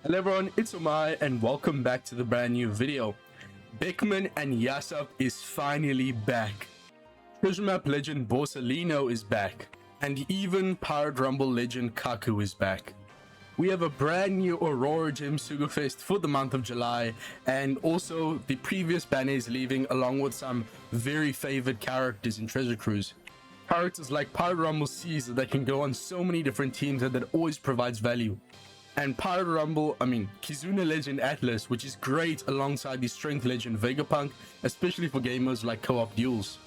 Hello everyone, it's Omae and welcome back to the brand new video. Beckman and Yasopp is finally back. Treasure Map legend Borsalino is back. And even Pirate Rumble legend Kaku is back. We have a brand new Aurora Gem Sugo-Fest for the month of July, and also the previous banner is leaving along with some very favored characters in Treasure Cruise. Characters like Pirate Rumble Caesar that can go on so many different teams and that always provides value. And Kizuna Legend Atlas, which is great alongside the Strength Legend Vegapunk, especially for gamers like co-op duels.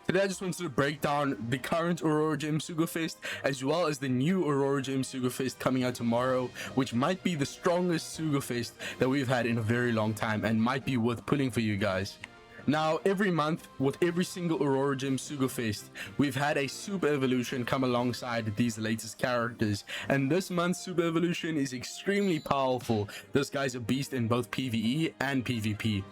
Today I just wanted to break down the current Aurora Gem Sugo-Fest as well as the new Aurora Gem Sugo-Fest coming out tomorrow, which might be the strongest Sugo-Fest that we've had in a very long time and might be worth pulling for you guys. Now, every month, with every single Aurora Gem Sugo-Fest, we've had a Super Evolution come alongside these latest characters. And this month's Super Evolution is extremely powerful. This guy's a beast in both PvE and PvP.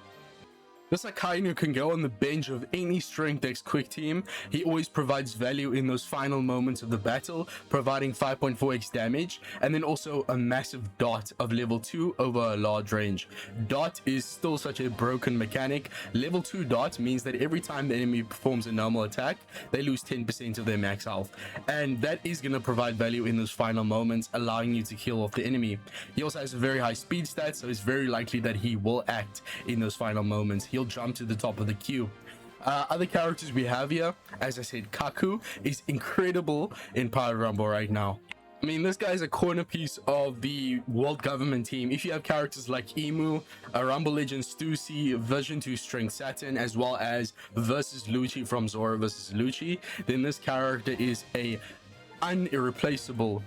This Akainu can go on the bench of any Strength X quick team. He always provides value in those final moments of the battle, providing 5.4x damage, and then also a massive dot of level 2 over a large range. Dot is still such a broken mechanic. Level 2 dot means that every time the enemy performs a normal attack, they lose 10% of their max health. And that is going to provide value in those final moments, allowing you to kill off the enemy. He also has a very high speed stat, so it's very likely that he will act in those final moments. He'll jump to the top of the queue. Other characters we have here, as I said, Kaku is incredible in Pirate Rumble right now. I mean, this guy is a corner piece of the world government team. If you have characters like Emu, Rumble Legend Stussy, Vision 2 Strength Saturn, as well as versus Lucci from Zora versus Lucci, then this character is a irreplaceable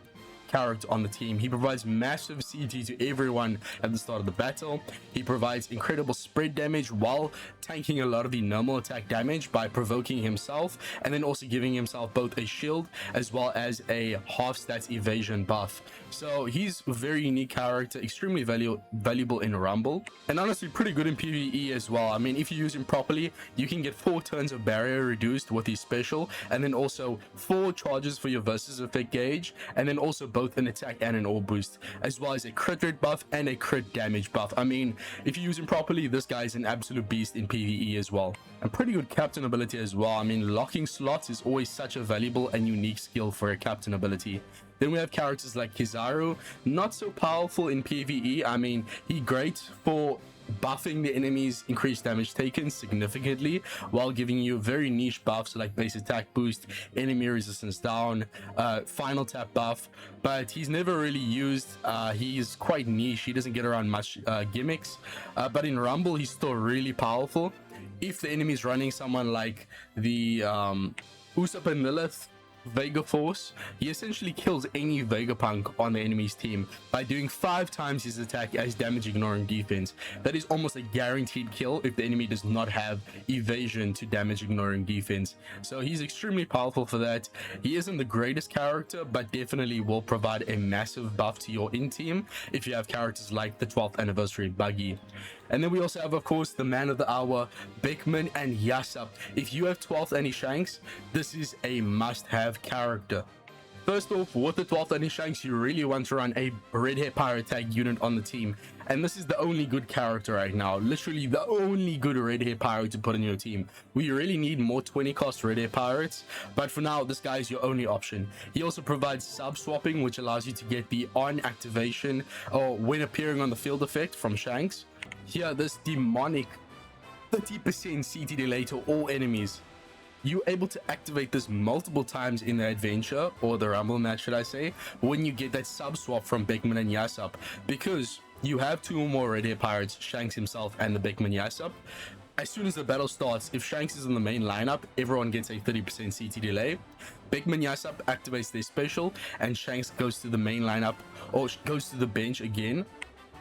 character on the team. He provides massive CT to everyone at the start of the battle. He provides incredible spread damage while tanking a lot of the normal attack damage by provoking himself, and then also giving himself both a shield as well as a half stats evasion buff. So he's a very unique character, extremely valuable in Rumble, and honestly pretty good in PvE as well. I mean, if you use him properly, you can get 4 turns of barrier reduced with his special, and then also 4 charges for your versus effect gauge, and then also both an attack and an orb boost, as well as a crit rate buff and a crit damage buff. I mean, if you use him properly, this guy is an absolute beast in PvE as well. And pretty good captain ability as well. I mean, locking slots is always such a valuable and unique skill for a captain ability. Then we have characters like Kizaru, not so powerful in PvE. I mean, he's great for buffing the enemy's increased damage taken significantly while giving you very niche buffs like base attack boost, enemy resistance down, final tap buff, but he's never really used. He's quite niche. He doesn't get around much gimmicks, but in Rumble he's still really powerful. If the enemy is running someone like the Usopp and Lilith Vega Force, he essentially kills any Vegapunk on the enemy's team by doing 5 times his attack as damage ignoring defense. That is almost a guaranteed kill if the enemy does not have evasion to damage ignoring defense. So he's extremely powerful for that. He isn't the greatest character, but definitely will provide a massive buff to your in team if you have characters like the 12th anniversary Buggy. And then we also have, of course, the man of the hour, Beckman and Yasopp. If you have 12th Annie Shanks, this is a must-have character. First off, with the 12th Annie Shanks, you really want to run a red hair pirate tag unit on the team. And this is the only good character right now. Literally the only good red hair pirate to put in your team. We really need more 20 cost red hair pirates, but for now, this guy is your only option. He also provides sub swapping, which allows you to get the on activation or when appearing on the field effect from Shanks. Here, this demonic 30% CT delay to all enemies. You're able to activate this multiple times in the adventure, or the Rumble match should I say, when you get that sub swap from Beckman and Yasopp, because you have 2 or more red hair pirates, Shanks himself and the Beckman Yasopp. As soon as the battle starts, if Shanks is in the main lineup, everyone gets a 30% CT delay. Beckman Yasopp activates their special and Shanks goes to the main lineup or goes to the bench again.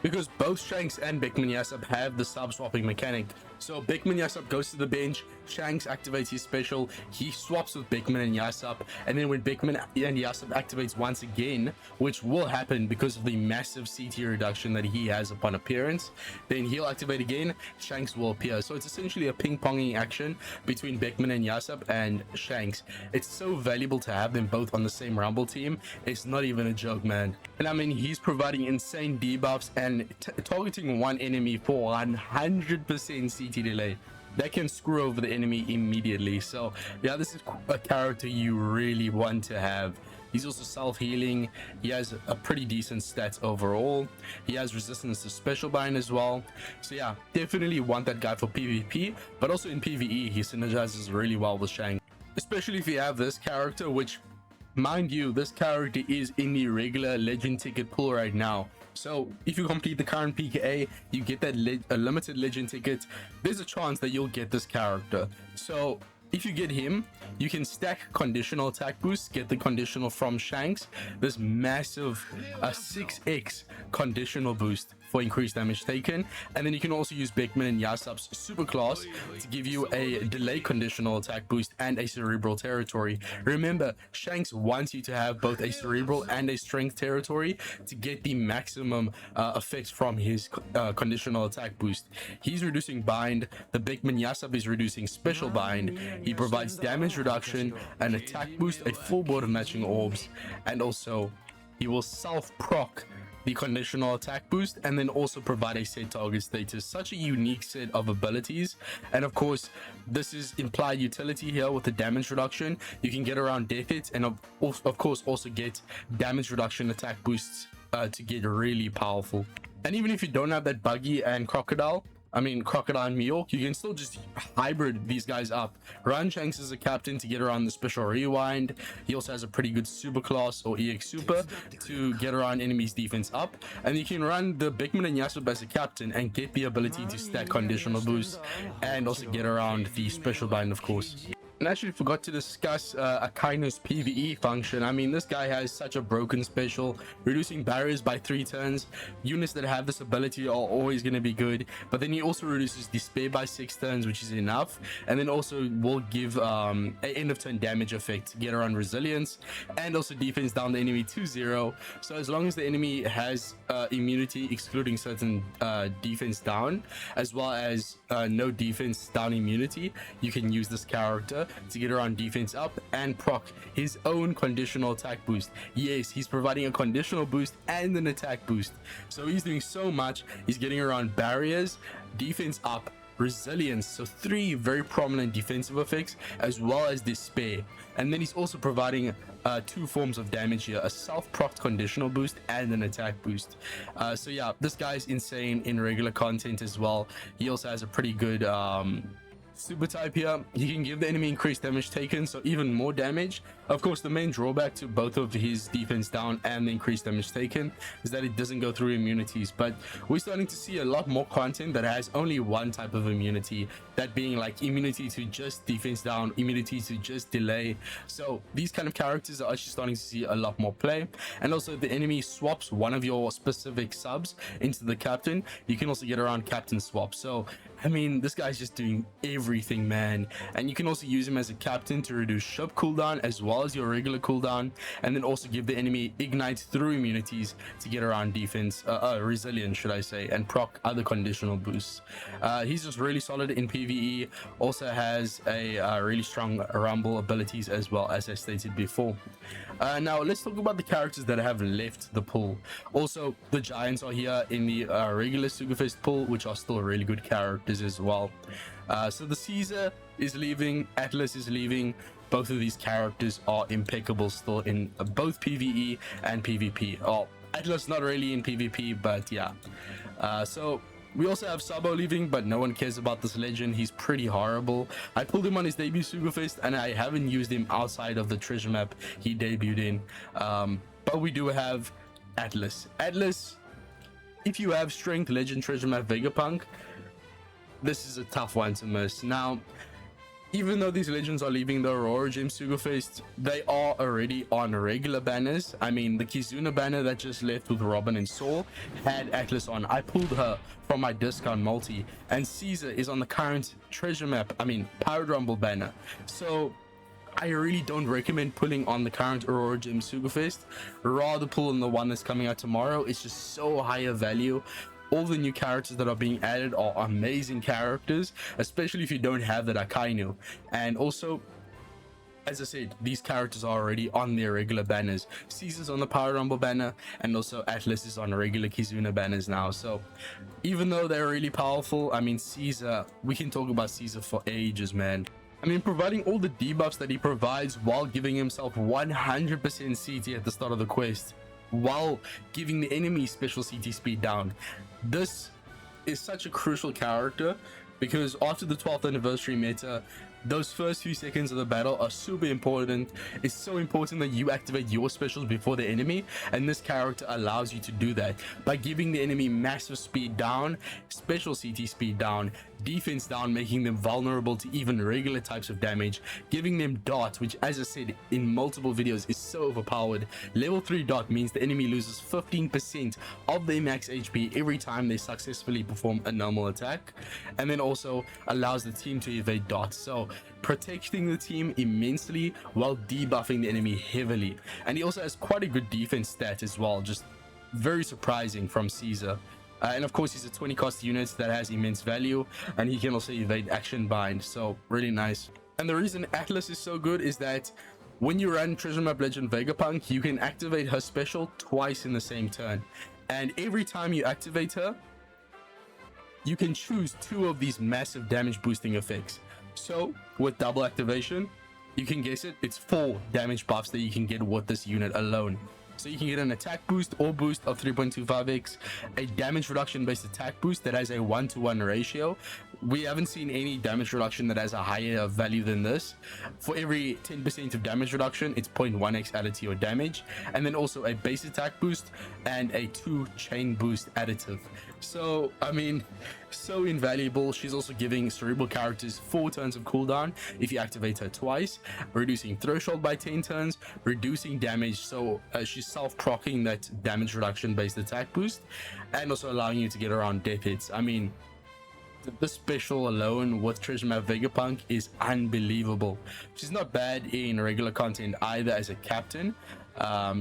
Because both Shanks and Beckman Yasopp have the sub-swapping mechanic. So Beckman Yasopp goes to the bench, Shanks activates his special, he swaps with Beckman and Yasopp, and then when Beckman and Yasopp activates once again, which will happen because of the massive CT reduction that he has upon appearance, then he'll activate again, Shanks will appear. So it's essentially a ping-ponging action between Beckman and Yasopp and Shanks. It's so valuable to have them both on the same Rumble team. It's not even a joke, man. And I mean, he's providing insane debuffs and targeting one enemy for 100% CT delay. That can screw over the enemy immediately. So yeah, this is a character you really want to have. He's also self-healing. He has a pretty decent stats overall. He has resistance to special bind as well. So yeah, definitely want that guy for PvP, but also in PvE he synergizes really well with Shanks, especially if you have this character, which, mind you, this character is in the regular legend ticket pool right now. So if you complete the current PKA, you get that a limited legend ticket. There's a chance that you'll get this character. So if you get him, you can stack conditional attack boosts, get the conditional from Shanks, this massive 6x conditional boost for increased damage taken, and then you can also use Beckman and Yasopp's super class to give you a delay conditional attack boost and a cerebral territory. Remember, Shanks wants you to have both a cerebral and a strength territory to get the maximum effects from his conditional attack boost. He's reducing bind, the Beckman Yasopp is reducing special bind, he provides damage reduction, an attack boost, a full board of matching orbs, and also he will self-proc the conditional attack boost and then also provide a set target status. Such a unique set of abilities, and of course this is implied utility here with the damage reduction. You can get around death hits and of course also get damage reduction attack boosts to get really powerful. And even if you don't have that buggy and crocodile and Mule, you can still just hybrid these guys up. Run Shanks as a captain to get around the special rewind. He also has a pretty good super class or EX super to get around enemies defense up, and you can run the Beckman and Yasopp as a captain and get the ability to stack conditional boosts and also get around the special bind, of course. And actually forgot to discuss a kindness PvE function. I mean, this guy has such a broken special, reducing barriers by 3 turns. Units that have this ability are always going to be good, but then he also reduces despair by 6 turns, which is enough, and then also will give an end of turn damage effect to get around resilience and also defense down the enemy 2-0. So as long as the enemy has immunity excluding certain defense down, as well as no defense down immunity, you can use this character to get around defense up and proc his own conditional attack boost. Yes, he's providing a conditional boost and an attack boost, so he's doing so much. He's getting around barriers, defense up, resilience, so 3 very prominent defensive effects, as well as despair. And then he's also providing 2 forms of damage here, a self-proc conditional boost and an attack boost. So yeah, this guy's insane in regular content as well. He also has a pretty good super type here. He can give the enemy increased damage taken, so even more damage. Of course, the main drawback to both of his defense down and the increased damage taken is that it doesn't go through immunities, but we're starting to see a lot more content that has only one type of immunity, that being like immunity to just defense down, immunity to just delay. So these kind of characters are actually starting to see a lot more play. And also, if the enemy swaps one of your specific subs into the captain, you can also get around captain swap. So I mean, this guy's just doing everything, man. And you can also use him as a captain to reduce ship cooldown as well as your regular cooldown, and then also give the enemy ignite through immunities to get around defense, resilience should I say, and proc other conditional boosts. He's just really solid in PvE. Also has a really strong rumble abilities as well, as I stated before. Now let's talk about the characters that have left the pool. Also, the giants are here in the regular Sugo-Fest pool, which are still really good characters as well. So the Caesar is leaving, Atlas is leaving. Both of these characters are impeccable still in both PvE and PvP. Oh, Atlas not really in PvP, but yeah. So we also have Sabo leaving, but no one cares about this legend. He's pretty horrible. I pulled him on his debut Sugo-Fest, and I haven't used him outside of the treasure map he debuted in. But we do have Atlas. Atlas, if you have strength legend treasure map Vegapunk, this is a tough one to miss. Now, even though these legends are leaving the Aurora Gem Sugo-Fest, they are already on regular banners. I mean, the Kizuna banner that just left with Robin and Saul had Atlas on. I pulled her from my discount multi, and Caesar is on the current treasure map, I mean, Pirate Rumble banner. So I really don't recommend pulling on the current Aurora Gem Sugo-Fest. Rather pull on the one that's coming out tomorrow. It's just so higher value. All the new characters that are being added are amazing characters, especially if you don't have that Akainu. And also, as I said, these characters are already on their regular banners. Caesar's on the Power Rumble banner, and also Atlas is on regular Kizuna banners now. So even though they're really powerful, I mean, Caesar, we can talk about Caesar for ages, man. I mean, providing all the debuffs that he provides while giving himself 100% CT at the start of the quest, while giving the enemy special CT speed down. This is such a crucial character because after the 12th anniversary meta, those first few seconds of the battle are super important. It's so important that you activate your specials before the enemy, and this character allows you to do that by giving the enemy massive speed down, special CT speed down, defense down, making them vulnerable to even regular types of damage, giving them dot, which, as I said in multiple videos, is so overpowered. Level 3 dot means the enemy loses 15% of their max HP every time they successfully perform a normal attack, and then also allows the team to evade dot. So protecting the team immensely while debuffing the enemy heavily. And he also has quite a good defense stat as well, just very surprising from Caesar. And of course, he's a 20 cost unit that has immense value, and he can also evade action bind, so really nice. And the reason Atlas is so good is that when you run Treasure Map Legend Vegapunk, you can activate her special twice in the same turn, and every time you activate her, you can choose 2 of these massive damage boosting effects. So with double activation, you can guess it, it's 4 damage buffs that you can get with this unit alone. So you can get an attack boost or boost of 3.25x, a damage reduction based attack boost that has a 1-to-1 ratio. We haven't seen any damage reduction that has a higher value than this. For every 10% of damage reduction, it's 0.1x added to your damage, and then also a base attack boost and a 2 chain boost additive. So I mean, so invaluable. She's also giving cerebral characters 4 turns of cooldown if you activate her twice, reducing threshold by 10 turns, reducing damage, so she's self-proccing that damage reduction based attack boost, and also allowing you to get around death hits. I mean, the special alone with Treasure Map Vegapunk is unbelievable. She's not bad in regular content either as a captain.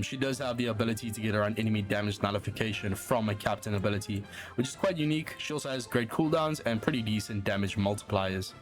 She does have the ability to get around enemy damage nullification from a captain ability, which is quite unique. She also has great cooldowns and pretty decent damage multipliers.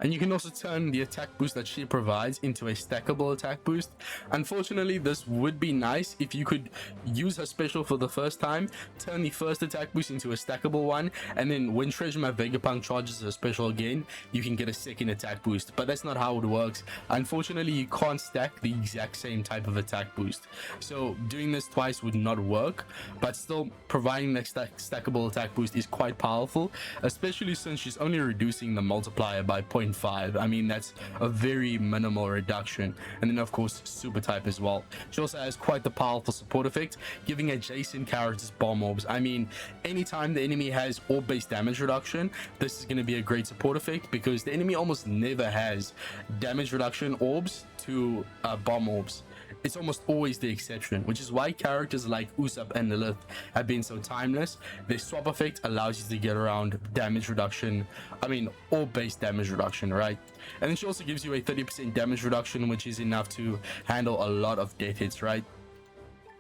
And you can also turn the attack boost that she provides into a stackable attack boost. Unfortunately, this would be nice if you could use her special for the first time, turn the first attack boost into a stackable one, and then when Treasure Map Vegapunk charges her special again, you can get a second attack boost. But that's not how it works. Unfortunately, you can't stack the exact same type of attack boost. So doing this twice would not work, but still providing that stackable attack boost is quite powerful, especially since she's only reducing the multiplier by 0.5. I mean, that's a very minimal reduction. And then of course super type as well. She also has quite the powerful support effect, giving adjacent characters bomb orbs. I mean, anytime the enemy has orb based damage reduction, this is going to be a great support effect, because the enemy almost never has damage reduction orbs to bomb orbs. It's almost always the exception, which is why characters like Usopp and Lilith have been so timeless. Their swap effect allows you to get around damage reduction, I mean orb-based damage reduction, right? And then she also gives you a 30% damage reduction, which is enough to handle a lot of death hits, right?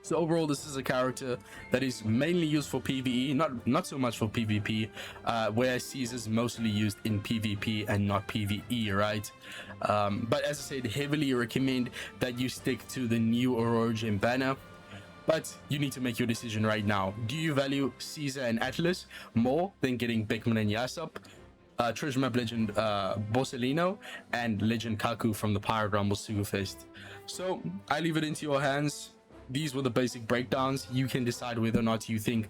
So overall, this is a character that is mainly used for PvE, not so much for PvP, whereas Caesar's mostly used in PvP and not PvE, right? But as I said, heavily recommend that you stick to the new Aurora Gem banner. But you need to make your decision right now. Do you value Caesar and Atlas more than getting Beckman and Yasopp, Treasure Map Legend Borsellino, and Legend Kaku from the Pirate Rumble Sugo-Fest? So I leave it into your hands. These were the basic breakdowns. You can decide whether or not you think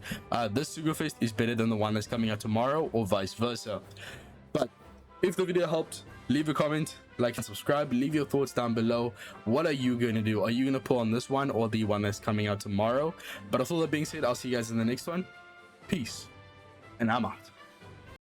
this Sugo-Fest is better than the one that's coming out tomorrow, or vice versa. But if the video helped, leave a comment, like and subscribe. Leave your thoughts down below. What are you going to do? Are you going to pull on this one or the one that's coming out tomorrow? But with all that being said, I'll see you guys in the next one. Peace, and I'm out.